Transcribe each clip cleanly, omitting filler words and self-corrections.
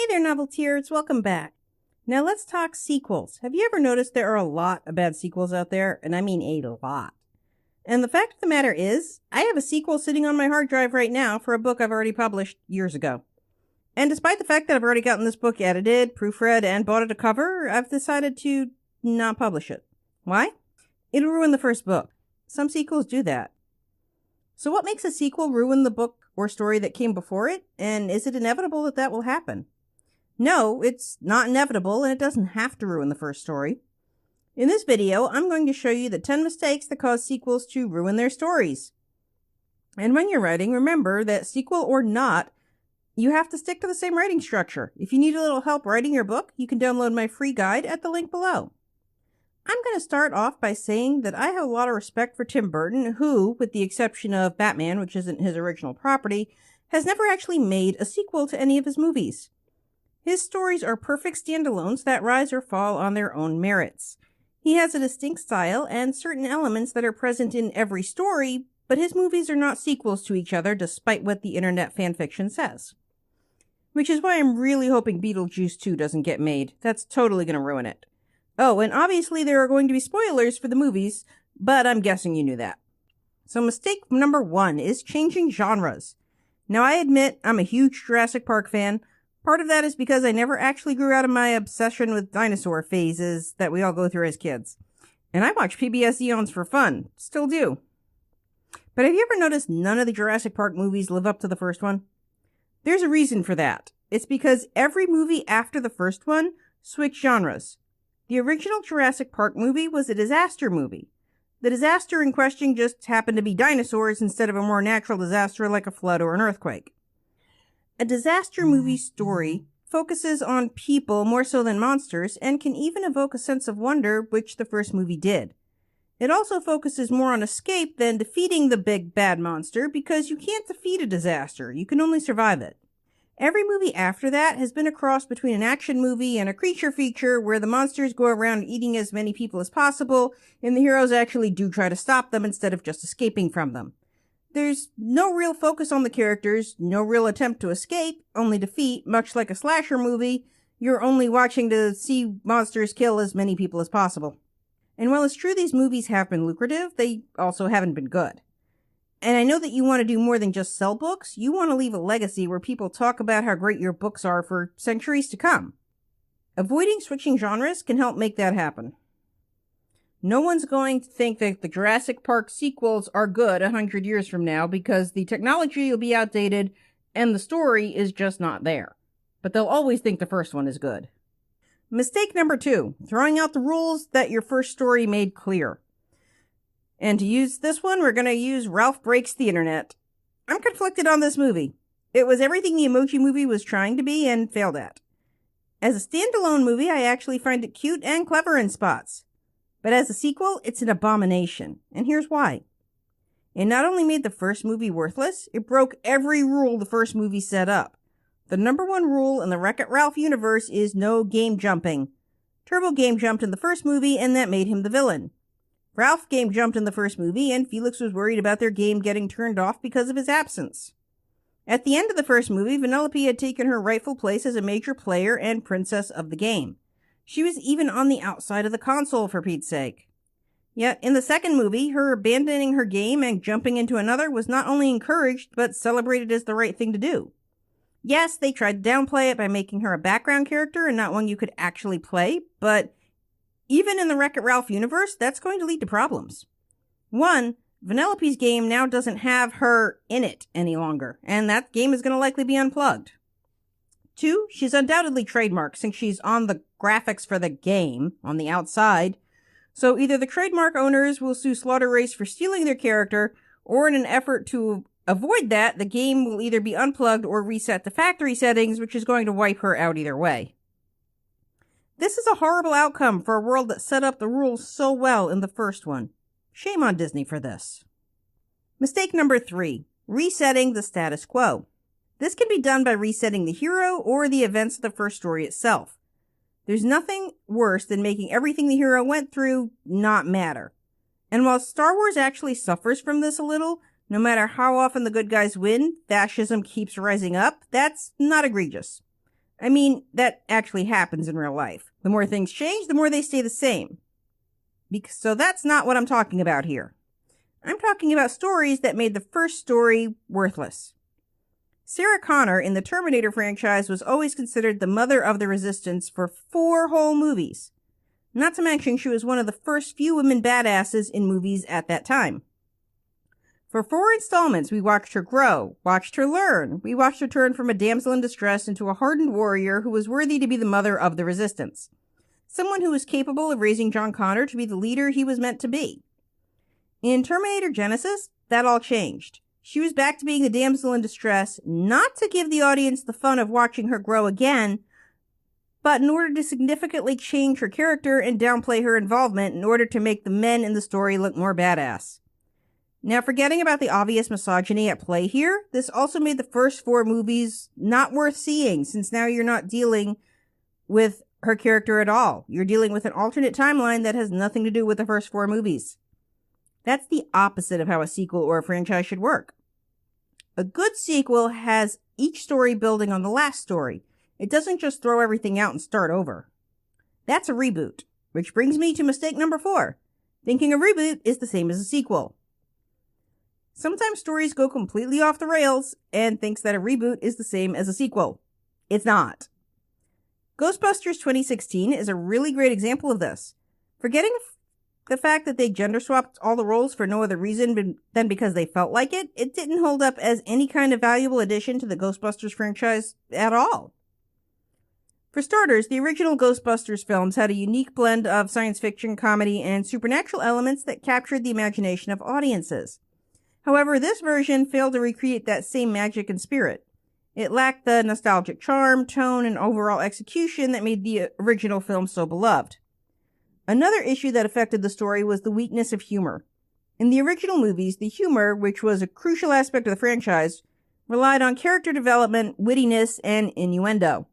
Hey there, novelteers. Welcome back. Now let's talk sequels. Have you ever noticed there are a lot of bad sequels out there? And I mean a lot. And the fact of the matter is, I have a sequel sitting on my hard drive right now for a book I've already published years ago. And despite the fact that I've already gotten this book edited, proofread, and bought it a cover, I've decided to not publish it. Why? It'll ruin the first book. Some sequels do that. So what makes a sequel ruin the book or story that came before it? And is it inevitable that that will happen? No, it's not inevitable, and it doesn't have to ruin the first story. In this video, I'm going to show you the 10 mistakes that cause sequels to ruin their stories. And when you're writing, remember that sequel or not, you have to stick to the same writing structure. If you need a little help writing your book, you can download my free guide at the link below. I'm going to start off by saying that I have a lot of respect for Tim Burton, who, with the exception of Batman, which isn't his original property, has never actually made a sequel to any of his movies. His stories are perfect standalones that rise or fall on their own merits. He has a distinct style and certain elements that are present in every story, but his movies are not sequels to each other despite what the internet fanfiction says. Which is why I'm really hoping Beetlejuice 2 doesn't get made. That's totally going to ruin it. Oh, and obviously there are going to be spoilers for the movies, but I'm guessing you knew that. So mistake number 1 is changing genres. Now I admit I'm a huge Jurassic Park fan. Part of that is because I never actually grew out of my obsession with dinosaur phases that we all go through as kids. And I watch PBS Eons for fun. Still do. But have you ever noticed none of the Jurassic Park movies live up to the first one? There's a reason for that. It's because every movie after the first one switched genres. The original Jurassic Park movie was a disaster movie. The disaster in question just happened to be dinosaurs instead of a more natural disaster like a flood or an earthquake. A disaster movie story focuses on people more so than monsters and can even evoke a sense of wonder, which the first movie did. It also focuses more on escape than defeating the big bad monster because you can't defeat a disaster, you can only survive it. Every movie after that has been a cross between an action movie and a creature feature where the monsters go around eating as many people as possible and the heroes actually do try to stop them instead of just escaping from them. There's no real focus on the characters, no real attempt to escape, only defeat. Much like a slasher movie, you're only watching to see monsters kill as many people as possible. And while it's true these movies have been lucrative, they also haven't been good. And I know that you want to do more than just sell books. You want to leave a legacy where people talk about how great your books are for centuries to come. Avoiding switching genres can help make that happen. No one's going to think that the Jurassic Park sequels are good 100 years from now because the technology will be outdated and the story is just not there. But they'll always think the first one is good. Mistake number 2, throwing out the rules that your first story made clear. And to use this one, we're going to use Ralph Breaks the Internet. I'm conflicted on this movie. It was everything the Emoji Movie was trying to be and failed at. As a standalone movie, I actually find it cute and clever in spots. But as a sequel, it's an abomination. And here's why. It not only made the first movie worthless, it broke every rule the first movie set up. The number 1 rule in the Wreck-It Ralph universe is no game jumping. Turbo game jumped in the first movie, and that made him the villain. Ralph game jumped in the first movie, and Felix was worried about their game getting turned off because of his absence. At the end of the first movie, Vanellope had taken her rightful place as a major player and princess of the game. She was even on the outside of the console, for Pete's sake. Yet, in the second movie, her abandoning her game and jumping into another was not only encouraged, but celebrated as the right thing to do. Yes, they tried to downplay it by making her a background character and not one you could actually play, but even in the Wreck-It Ralph universe, that's going to lead to problems. 1, Vanellope's game now doesn't have her in it any longer, and that game is going to likely be unplugged. 2, she's undoubtedly trademarked since she's on the graphics for the game on the outside. So either the trademark owners will sue Slaughter Race for stealing their character, or in an effort to avoid that, the game will either be unplugged or reset to factory settings, which is going to wipe her out either way. This is a horrible outcome for a world that set up the rules so well in the first one. Shame on Disney for this. Mistake number 3, resetting the status quo. This can be done by resetting the hero or the events of the first story itself. There's nothing worse than making everything the hero went through not matter. And while Star Wars actually suffers from this a little, no matter how often the good guys win, fascism keeps rising up, that's not egregious. I mean, that actually happens in real life. The more things change, the more they stay the same. So that's not what I'm talking about here. I'm talking about stories that made the first story worthless. Sarah Connor in the Terminator franchise was always considered the mother of the Resistance for 4 whole movies. Not to mention she was one of the first few women badasses in movies at that time. For 4 installments, we watched her grow, watched her learn. We watched her turn from a damsel in distress into a hardened warrior who was worthy to be the mother of the Resistance. Someone who was capable of raising John Connor to be the leader he was meant to be. In Terminator Genisys, that all changed. She was back to being the damsel in distress, not to give the audience the fun of watching her grow again, but in order to significantly change her character and downplay her involvement in order to make the men in the story look more badass. Now, forgetting about the obvious misogyny at play here, this also made the first 4 movies not worth seeing, since now you're not dealing with her character at all. You're dealing with an alternate timeline that has nothing to do with the first 4 movies. That's the opposite of how a sequel or a franchise should work. A good sequel has each story building on the last story. It doesn't just throw everything out and start over. That's a reboot, which brings me to mistake number 4. Thinking a reboot is the same as a sequel. Sometimes stories go completely off the rails and thinks that a reboot is the same as a sequel. It's not. Ghostbusters 2016 is a really great example of this. Forgetting the fact that they gender swapped all the roles for no other reason than because they felt like it, it didn't hold up as any kind of valuable addition to the Ghostbusters franchise at all. For starters, the original Ghostbusters films had a unique blend of science fiction, comedy, and supernatural elements that captured the imagination of audiences. However, this version failed to recreate that same magic and spirit. It lacked the nostalgic charm, tone, and overall execution that made the original film so beloved. Another issue that affected the story was the weakness of humor. In the original movies, the humor, which was a crucial aspect of the franchise, relied on character development, wittiness, and innuendo.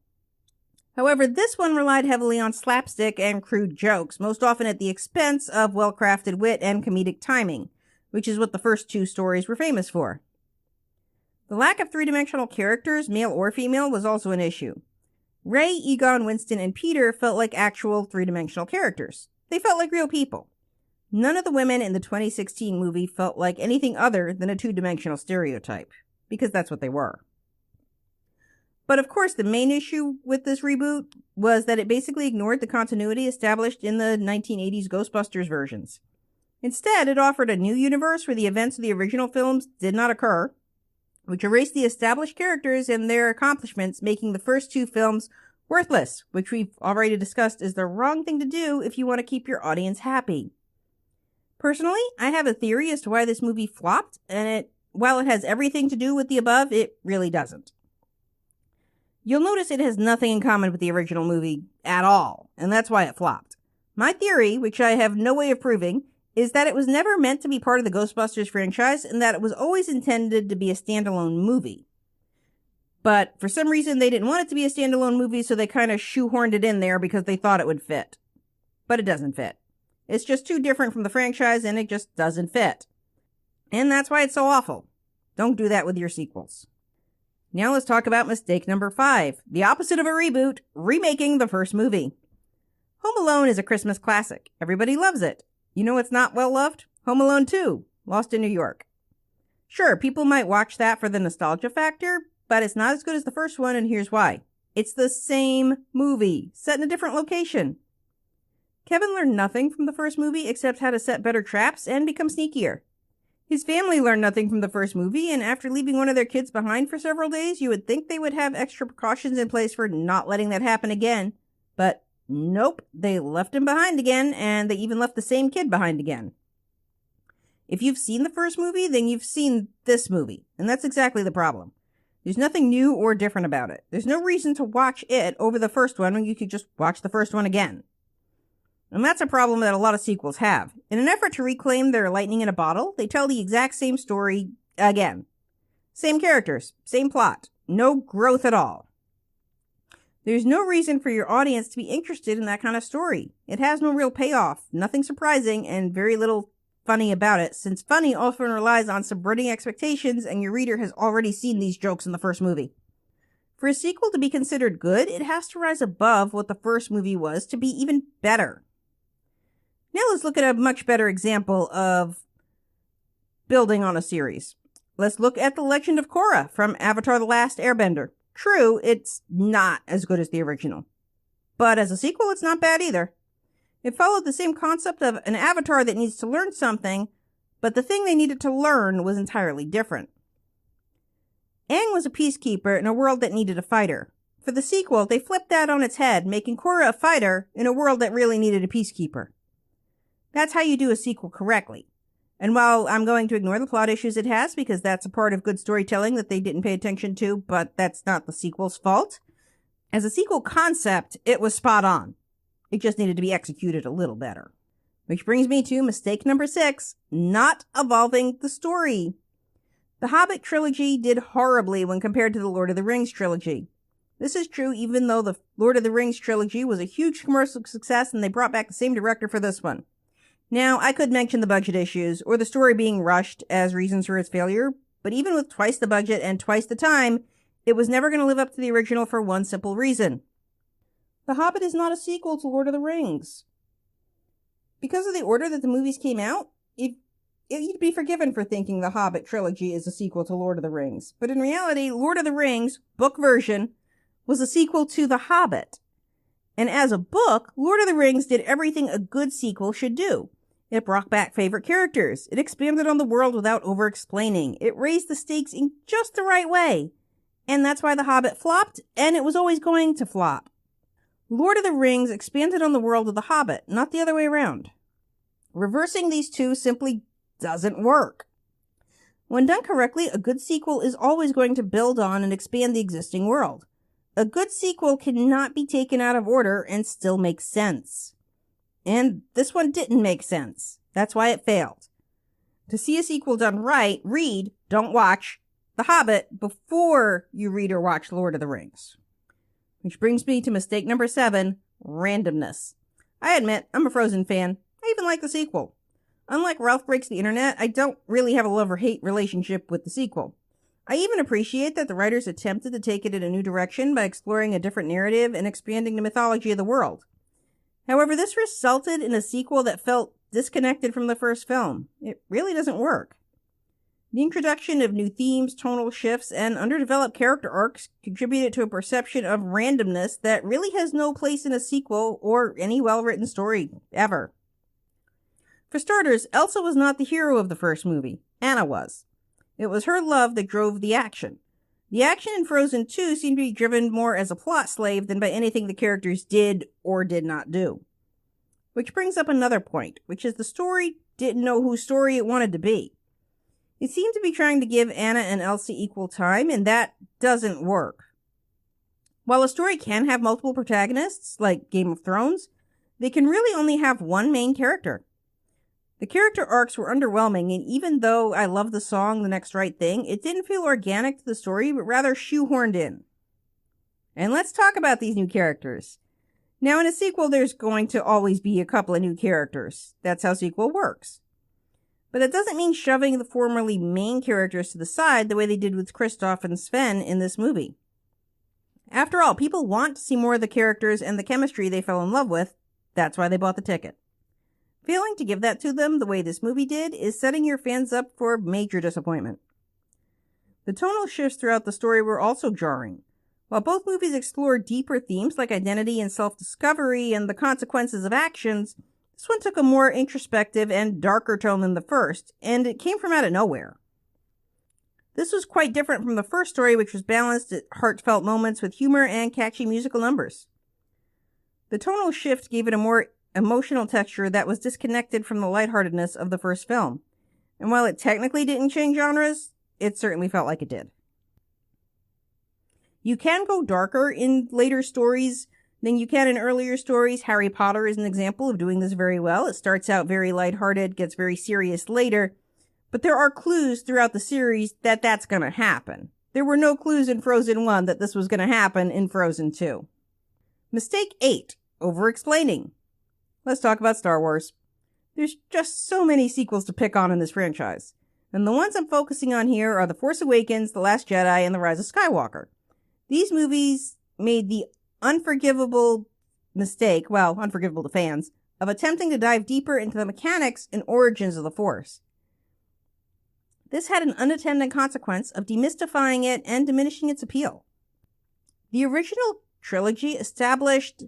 However, this one relied heavily on slapstick and crude jokes, most often at the expense of well-crafted wit and comedic timing, which is what the first 2 stories were famous for. The lack of 3-dimensional characters, male or female, was also an issue. Ray, Egon, Winston, and Peter felt like actual 3-dimensional characters. They felt like real people. None of the women in the 2016 movie felt like anything other than a 2-dimensional stereotype, because that's what they were. But of course, the main issue with this reboot was that it basically ignored the continuity established in the 1980s Ghostbusters versions. Instead, it offered a new universe where the events of the original films did not occur, which erased the established characters and their accomplishments, making the first 2 films worthless, which we've already discussed is the wrong thing to do if you want to keep your audience happy. Personally, I have a theory as to why this movie flopped, and while it has everything to do with the above, it really doesn't. You'll notice it has nothing in common with the original movie at all, and that's why it flopped. My theory, which I have no way of proving, is that it was never meant to be part of the Ghostbusters franchise and that it was always intended to be a standalone movie. But for some reason they didn't want it to be a standalone movie, so they kind of shoehorned it in there because they thought it would fit. But it doesn't fit. It's just too different from the franchise and it just doesn't fit. And that's why it's so awful. Don't do that with your sequels. Now let's talk about mistake number 5, the opposite of a reboot, remaking the first movie. Home Alone is a Christmas classic. Everybody loves it. You know what's not well loved? Home Alone 2, Lost in New York. Sure, people might watch that for the nostalgia factor, but it's not as good as the first one, and here's why. It's the same movie, set in a different location. Kevin learned nothing from the first movie except how to set better traps and become sneakier. His family learned nothing from the first movie, and after leaving one of their kids behind for several days, you would think they would have extra precautions in place for not letting that happen again. But nope, they left him behind again, and they even left the same kid behind again. If you've seen the first movie, then you've seen this movie, and that's exactly the problem. There's nothing new or different about it. There's no reason to watch it over the first one when you could just watch the first one again. And that's a problem that a lot of sequels have. In an effort to reclaim their lightning in a bottle, they tell the exact same story again. Same characters, same plot, no growth at all. There's no reason for your audience to be interested in that kind of story. It has no real payoff, nothing surprising, and very little funny about it, since funny often relies on subverting expectations and your reader has already seen these jokes in the first movie. For a sequel to be considered good, it has to rise above what the first movie was to be even better. Now let's look at a much better example of building on a series. Let's look at The Legend of Korra from Avatar: The Last Airbender. True, it's not as good as the original. But as a sequel, it's not bad either. It followed the same concept of an avatar that needs to learn something, but the thing they needed to learn was entirely different. Aang was a peacekeeper in a world that needed a fighter. For the sequel, they flipped that on its head, making Korra a fighter in a world that really needed a peacekeeper. That's how you do a sequel correctly. And while I'm going to ignore the plot issues it has, because that's a part of good storytelling that they didn't pay attention to, but that's not the sequel's fault, as a sequel concept, it was spot on. It just needed to be executed a little better. Which brings me to mistake number 6, not evolving the story. The Hobbit trilogy did horribly when compared to the Lord of the Rings trilogy. This is true even though the Lord of the Rings trilogy was a huge commercial success and they brought back the same director for this one. Now, I could mention the budget issues or the story being rushed as reasons for its failure, but even with twice the budget and twice the time, it was never going to live up to the original for one simple reason. The Hobbit is not a sequel to Lord of the Rings. Because of the order that the movies came out, you'd be forgiven for thinking the Hobbit trilogy is a sequel to Lord of the Rings. But in reality, Lord of the Rings, book version, was a sequel to The Hobbit. And as a book, Lord of the Rings did everything a good sequel should do. It brought back favorite characters. It expanded on the world without over-explaining. It raised the stakes in just the right way. And that's why The Hobbit flopped, and it was always going to flop. Lord of the Rings expanded on the world of The Hobbit, not the other way around. Reversing these two simply doesn't work. When done correctly, a good sequel is always going to build on and expand the existing world. A good sequel cannot be taken out of order and still make sense. And this one didn't make sense. That's why it failed. To see a sequel done right, read, don't watch, The Hobbit before you read or watch Lord of the Rings. Which brings me to mistake number 7, randomness. I admit, I'm a Frozen fan. I even like the sequel. Unlike Ralph Breaks the Internet, I don't really have a love or hate relationship with the sequel. I even appreciate that the writers attempted to take it in a new direction by exploring a different narrative and expanding the mythology of the world. However, this resulted in a sequel that felt disconnected from the first film. It really doesn't work. The introduction of new themes, tonal shifts, and underdeveloped character arcs contributed to a perception of randomness that really has no place in a sequel or any well-written story, ever. For starters, Elsa was not the hero of the first movie. Anna was. It was her love that drove the action. The action in Frozen 2 seemed to be driven more as a plot slave than by anything the characters did or did not do. Which brings up another point, which is the story didn't know whose story it wanted to be. It seemed to be trying to give Anna and Elsa equal time, and that doesn't work. While a story can have multiple protagonists, like Game of Thrones, they can really only have one main character. The character arcs were underwhelming, and even though I love the song The Next Right Thing, it didn't feel organic to the story, but rather shoehorned in. And let's talk about these new characters. Now, in a sequel, there's going to always be a couple of new characters. That's how sequel works. But that doesn't mean shoving the formerly main characters to the side the way they did with Kristoff and Sven in this movie. After all, people want to see more of the characters and the chemistry they fell in love with. That's why they bought the ticket. Failing to give that to them the way this movie did is setting your fans up for major disappointment. The tonal shifts throughout the story were also jarring. While both movies explored deeper themes like identity and self-discovery and the consequences of actions, this one took a more introspective and darker tone than the first, and it came from out of nowhere. This was quite different from the first story, which was balanced at heartfelt moments with humor and catchy musical numbers. The tonal shift gave it a more emotional texture that was disconnected from the lightheartedness of the first film. And while it technically didn't change genres, it certainly felt like it did. You can go darker in later stories than you can in earlier stories. Harry Potter is an example of doing this very well. It starts out very lighthearted, gets very serious later, but there are clues throughout the series that that's going to happen. There were no clues in Frozen 1 that this was going to happen in Frozen 2. Mistake 8, over-explaining. Let's talk about Star Wars. There's just so many sequels to pick on in this franchise. And the ones I'm focusing on here are The Force Awakens, The Last Jedi, and The Rise of Skywalker. These movies made the unforgivable mistake, well, unforgivable to fans, of attempting to dive deeper into the mechanics and origins of the Force. This had an unintended consequence of demystifying it and diminishing its appeal. The original trilogy established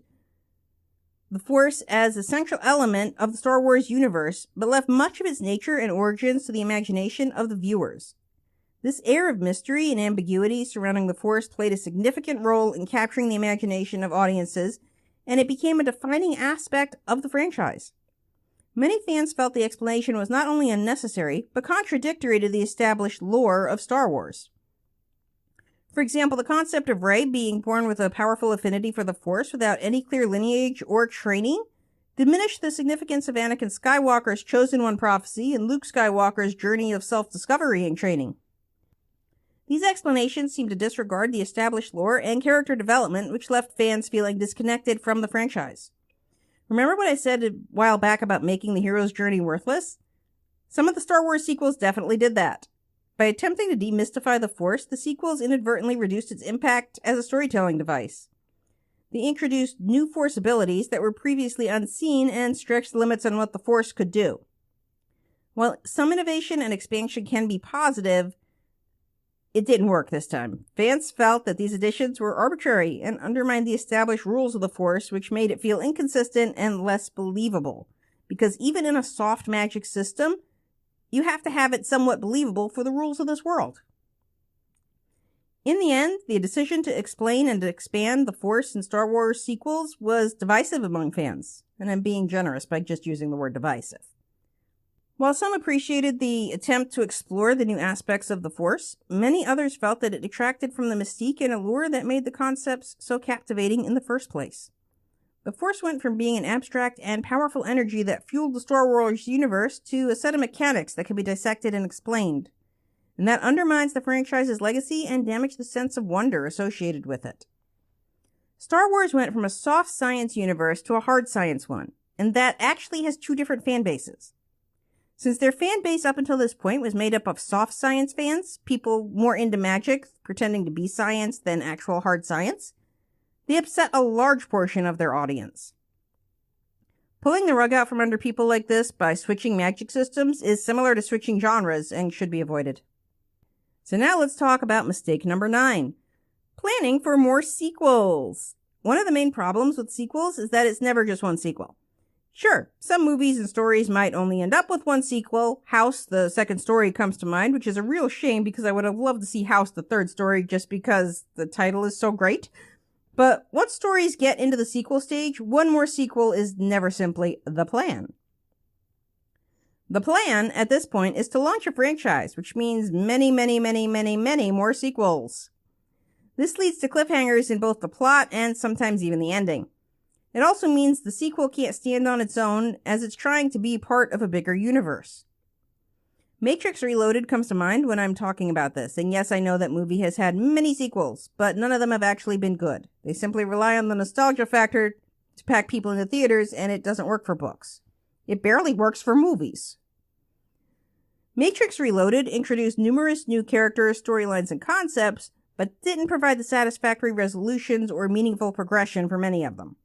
the Force as a central element of the Star Wars universe, but left much of its nature and origins to the imagination of the viewers. This air of mystery and ambiguity surrounding the Force played a significant role in capturing the imagination of audiences, and it became a defining aspect of the franchise. Many fans felt the explanation was not only unnecessary, but contradictory to the established lore of Star Wars. For example, the concept of Rey being born with a powerful affinity for the Force without any clear lineage or training diminished the significance of Anakin Skywalker's Chosen One prophecy and Luke Skywalker's journey of self-discovery and training. These explanations seem to disregard the established lore and character development, which left fans feeling disconnected from the franchise. Remember what I said a while back about making the hero's journey worthless? Some of the Star Wars sequels definitely did that. By attempting to demystify the Force, the sequels inadvertently reduced its impact as a storytelling device. They introduced new Force abilities that were previously unseen and stretched the limits on what the Force could do. While some innovation and expansion can be positive, it didn't work this time. Fans felt that these additions were arbitrary and undermined the established rules of the Force, which made it feel inconsistent and less believable. Because even in a soft magic system, you have to have it somewhat believable for the rules of this world. In the end, the decision to explain and to expand the Force in Star Wars sequels was divisive among fans, and I'm being generous by just using the word divisive. While some appreciated the attempt to explore the new aspects of the Force, many others felt that it detracted from the mystique and allure that made the concepts so captivating in the first place. The Force went from being an abstract and powerful energy that fueled the Star Wars universe to a set of mechanics that could be dissected and explained. And that undermines the franchise's legacy and damages the sense of wonder associated with it. Star Wars went from a soft science universe to a hard science one, and that actually has two different fan bases. Since their fan base up until this point was made up of soft science fans, people more into magic, pretending to be science than actual hard science, they upset a large portion of their audience. Pulling the rug out from under people like this by switching magic systems is similar to switching genres and should be avoided. So now let's talk about mistake number 9. Planning for more sequels. One of the main problems with sequels is that it's never just one sequel. Sure, some movies and stories might only end up with one sequel. House, the second story, comes to mind, which is a real shame because I would have loved to see House, the third story, just because the title is so great. But once stories get into the sequel stage, one more sequel is never simply the plan. The plan at this point is to launch a franchise, which means many more sequels. This leads to cliffhangers in both the plot and sometimes even the ending. It also means the sequel can't stand on its own as it's trying to be part of a bigger universe. Matrix Reloaded comes to mind when I'm talking about this, and yes, I know that movie has had many sequels, but none of them have actually been good. They simply rely on the nostalgia factor to pack people into theaters, and it doesn't work for books. It barely works for movies. Matrix Reloaded introduced numerous new characters, storylines, and concepts, but didn't provide the satisfactory resolutions or meaningful progression for many of them.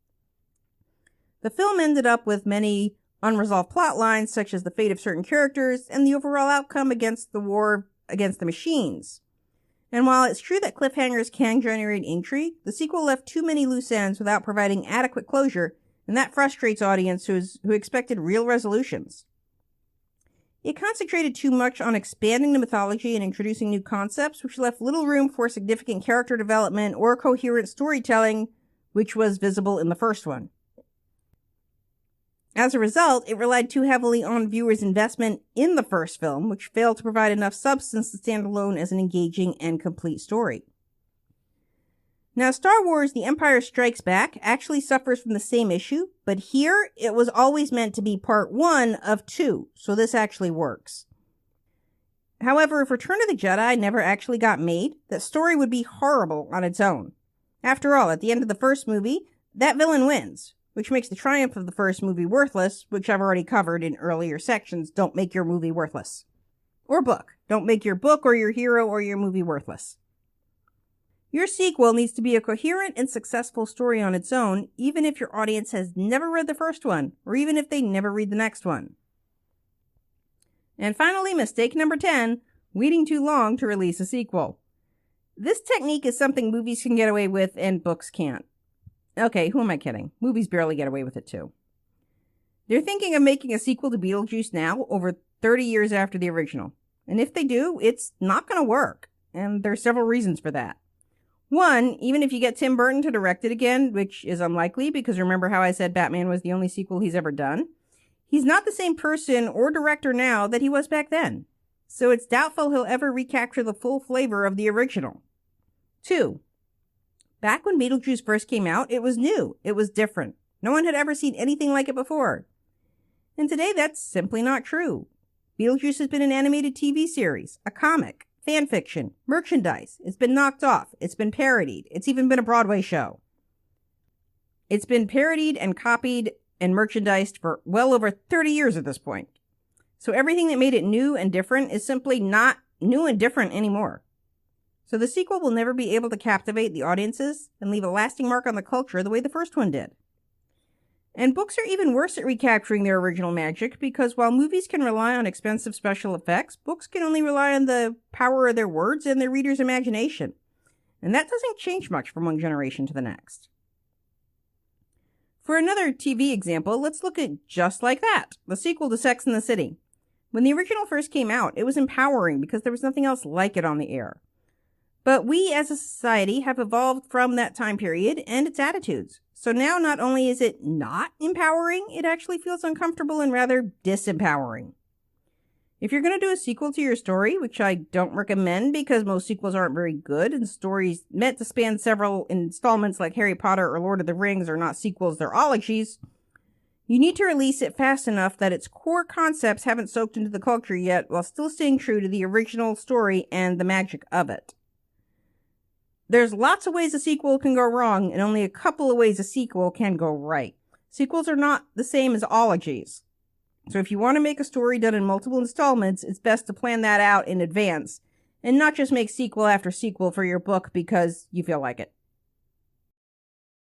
The film ended up with many unresolved plot lines, such as the fate of certain characters and the overall outcome against the war against the machines. And while it's true that cliffhangers can generate intrigue, the sequel left too many loose ends without providing adequate closure, and that frustrates audiences who expected real resolutions. It concentrated too much on expanding the mythology and introducing new concepts, which left little room for significant character development or coherent storytelling, which was visible in the first one. As a result, it relied too heavily on viewers' investment in the first film, which failed to provide enough substance to stand alone as an engaging and complete story. Now, Star Wars The Empire Strikes Back actually suffers from the same issue, but here it was always meant to be part 1 of 2, so this actually works. However, if Return of the Jedi never actually got made, that story would be horrible on its own. After all, at the end of the first movie, that villain wins, which makes the triumph of the first movie worthless, which I've already covered in earlier sections. Don't make your movie worthless. Or book. Don't make your book or your hero or your movie worthless. Your sequel needs to be a coherent and successful story on its own, even if your audience has never read the first one, or even if they never read the next one. And finally, mistake number 10, waiting too long to release a sequel. This technique is something movies can get away with and books can't. Okay, who am I kidding? Movies barely get away with it too. They're thinking of making a sequel to Beetlejuice now, over 30 years after the original. And if they do, it's not going to work. And there's several reasons for that. One, even if you get Tim Burton to direct it again, which is unlikely because remember how I said Batman was the only sequel he's ever done? He's not the same person or director now that he was back then. So it's doubtful he'll ever recapture the full flavor of the original. 2, back when Beetlejuice first came out, it was new. It was different. No one had ever seen anything like it before. And today, that's simply not true. Beetlejuice has been an animated TV series, a comic, fan fiction, merchandise. It's been knocked off. It's been parodied. It's even been a Broadway show. It's been parodied and copied and merchandised for well over 30 years at this point. So everything that made it new and different is simply not new and different anymore. So the sequel will never be able to captivate the audiences and leave a lasting mark on the culture the way the first one did. And books are even worse at recapturing their original magic because while movies can rely on expensive special effects, books can only rely on the power of their words and their reader's imagination. And that doesn't change much from one generation to the next. For another TV example, let's look at Just Like That, the sequel to Sex and the City. When the original first came out, it was empowering because there was nothing else like it on the air. But we as a society have evolved from that time period and its attitudes. So now not only is it not empowering, it actually feels uncomfortable and rather disempowering. If you're going to do a sequel to your story, which I don't recommend because most sequels aren't very good and stories meant to span several installments like Harry Potter or Lord of the Rings are not sequels, they're ologies, you need to release it fast enough that its core concepts haven't soaked into the culture yet while still staying true to the original story and the magic of it. There's lots of ways a sequel can go wrong and only a couple of ways a sequel can go right. Sequels are not the same as ologies. So if you want to make a story done in multiple installments, it's best to plan that out in advance and not just make sequel after sequel for your book because you feel like it.